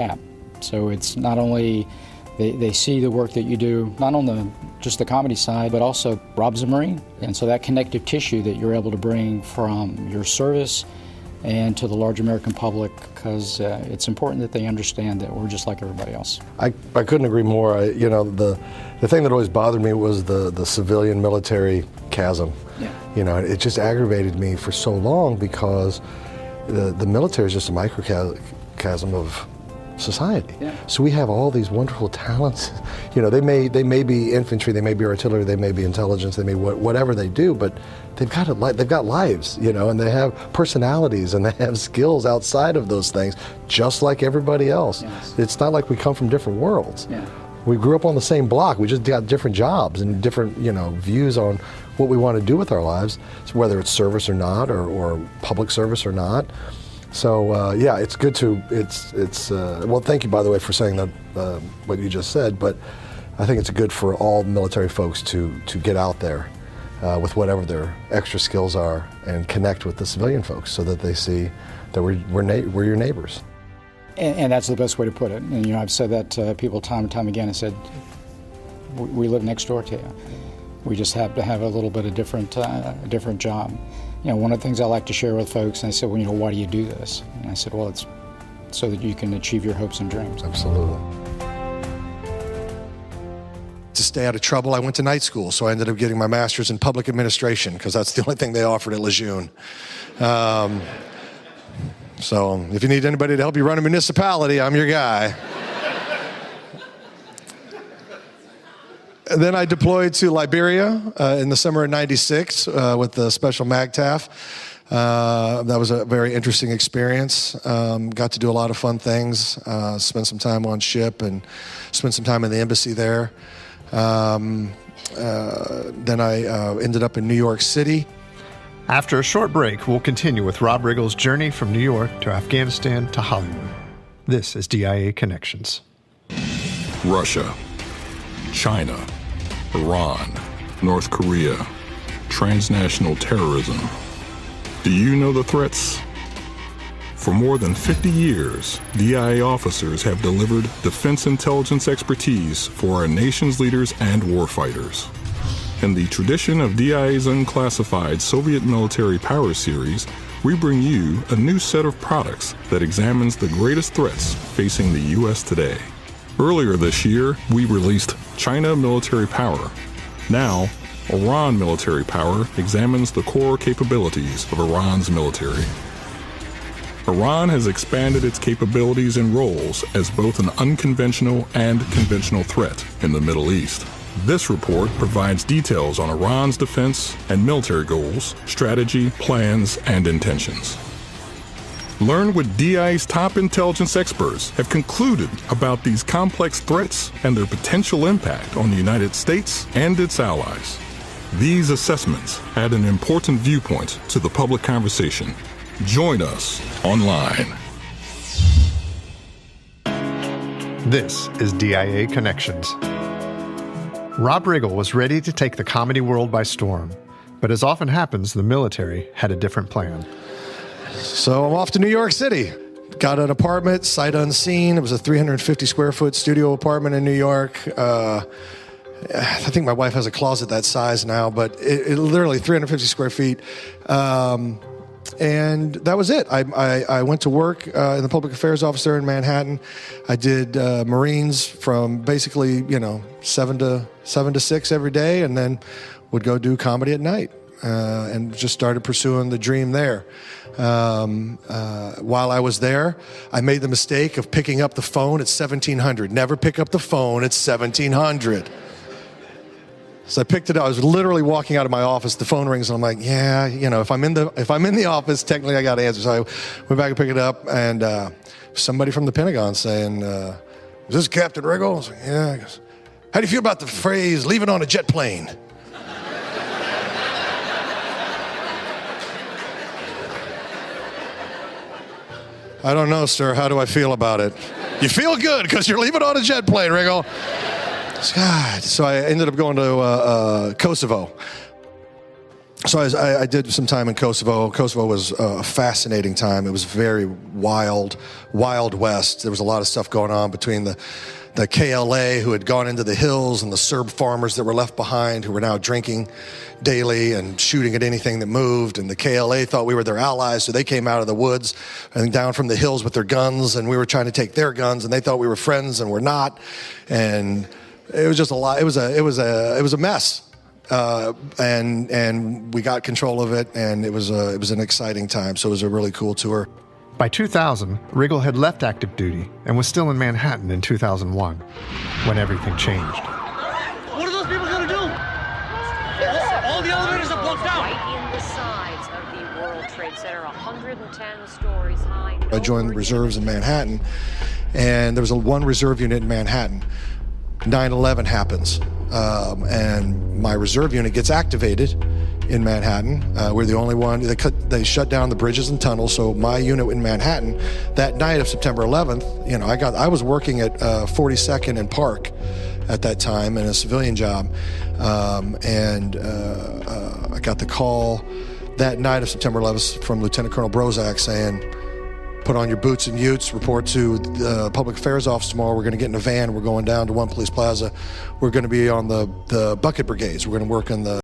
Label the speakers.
Speaker 1: app. So it's not only they see the work that you do, not on just the comedy side, but also Rob's a Marine. And so that connective tissue that you're able to bring from your service and to the large American public, because it's important that they understand that we're just like everybody else.
Speaker 2: I couldn't agree more. The thing that always bothered me was the civilian military chasm. Yeah. It just aggravated me for so long because the military is just a microcosm of society. Yeah. So we have all these wonderful talents. They may be infantry, they may be artillery, they may be intelligence, they may whatever they do, but they've got lives, and they have personalities and they have skills outside of those things, just like everybody else. Yes. It's not like we come from different worlds. Yeah. We grew up on the same block. We just got different jobs and different, views on what we want to do with our lives, so whether it's service or not, or public service or not. So it's good to, well, thank you, by the way, for saying that, what you just said, but I think it's good for all military folks to get out there with whatever their extra skills are and connect with the civilian folks so that they see that we're your neighbors.
Speaker 1: And that's the best way to put it. And I've said that to people time and time again. I said, we live next door to you. We just have to have a little bit of different job. One of the things I like to share with folks, and I said, well, why do you do this? And I said, well, it's so that you can achieve your hopes and dreams.
Speaker 2: Absolutely.
Speaker 3: To stay out of trouble, I went to night school, so I ended up getting my master's in public administration because that's the only thing they offered at Lejeune. So if you need anybody to help you run a municipality, I'm your guy. Then I deployed to Liberia in the summer of '96 with the Special MAGTF. That was a very interesting experience. Got to do a lot of fun things, spent some time on ship and spent some time in the embassy there. Then I ended up in New York City.
Speaker 4: After a short break, we'll continue with Rob Riggle's journey from New York to Afghanistan to Hollywood. This is DIA Connections.
Speaker 5: Russia, China, Iran, North Korea, transnational terrorism. Do you know the threats? For more than 50 years, DIA officers have delivered defense intelligence expertise for our nation's leaders and warfighters. In the tradition of DIA's unclassified Soviet military power series, we bring you a new set of products that examines the greatest threats facing the U.S. today. Earlier this year, we released China Military Power. Now, Iran Military Power examines the core capabilities of Iran's military. Iran has expanded its capabilities and roles as both an unconventional and conventional threat in the Middle East. This report provides details on Iran's defense and military goals, strategy, plans, and intentions. Learn what DIA's top intelligence experts have concluded about these complex threats and their potential impact on the United States and its allies. These assessments add an important viewpoint to the public conversation. Join us online.
Speaker 4: This is DIA Connections. Rob Riggle was ready to take the comedy world by storm, but as often happens, the military had a different plan.
Speaker 3: So I'm off to New York City. Got an apartment, sight unseen. It was a 350 square foot studio apartment in New York. I think my wife has a closet that size now, but it literally 350 square feet. And that was it. I went to work in the public affairs office there in Manhattan. I did Marines from basically, 7 to 6 every day, and then would go do comedy at night, and just started pursuing the dream there. While I was there, I made the mistake of picking up the phone at 1700. Never pick up the phone at 1700. So I picked it up. I was literally walking out of my office. The phone rings, and I'm like, yeah, if I'm in the office, technically I got to answer. So I went back and picked it up, and somebody from the Pentagon saying, "Is this Captain Riggle?" I was like, "Yeah." He goes, "How do you feel about the phrase "leave it on a jet plane"?" I don't know, sir. How do I feel about it? You feel good because you're leaving on a jet plane, Riggle. God. So I ended up going to Kosovo. So I did some time in Kosovo. Kosovo was a fascinating time. It was very wild west. There was a lot of stuff going on between the KLA, who had gone into the hills, and the Serb farmers that were left behind, who were now drinking daily and shooting at anything that moved. And the KLA thought we were their allies, so they came out of the woods and down from the hills with their guns, and we were trying to take their guns, and they thought we were friends, and we're not. And it was just a lot. It was a mess. And we got control of it, and it was an exciting time. So it was a really cool tour.
Speaker 4: By 2000, Riggle had left active duty and was still in Manhattan in 2001, when everything changed.
Speaker 6: What are those people going to do? All the elevators are blocked out.
Speaker 7: Right in the sides of the World Trade Center, 110 stories high.
Speaker 3: I joined reserves in Manhattan, and there was one reserve unit in Manhattan. 9/11 happens, and my reserve unit gets activated in Manhattan. We're the only one. They shut down the bridges and tunnels. So my unit in Manhattan, that night of September 11th, I was working at 42nd and Park at that time in a civilian job, and I got the call that night of September 11th from Lieutenant Colonel Brozak saying, "Put on your boots and utes, report to the public affairs office tomorrow. We're going to get in a van. We're going down to One Police Plaza. We're going to be on the bucket brigades. We're going to work in the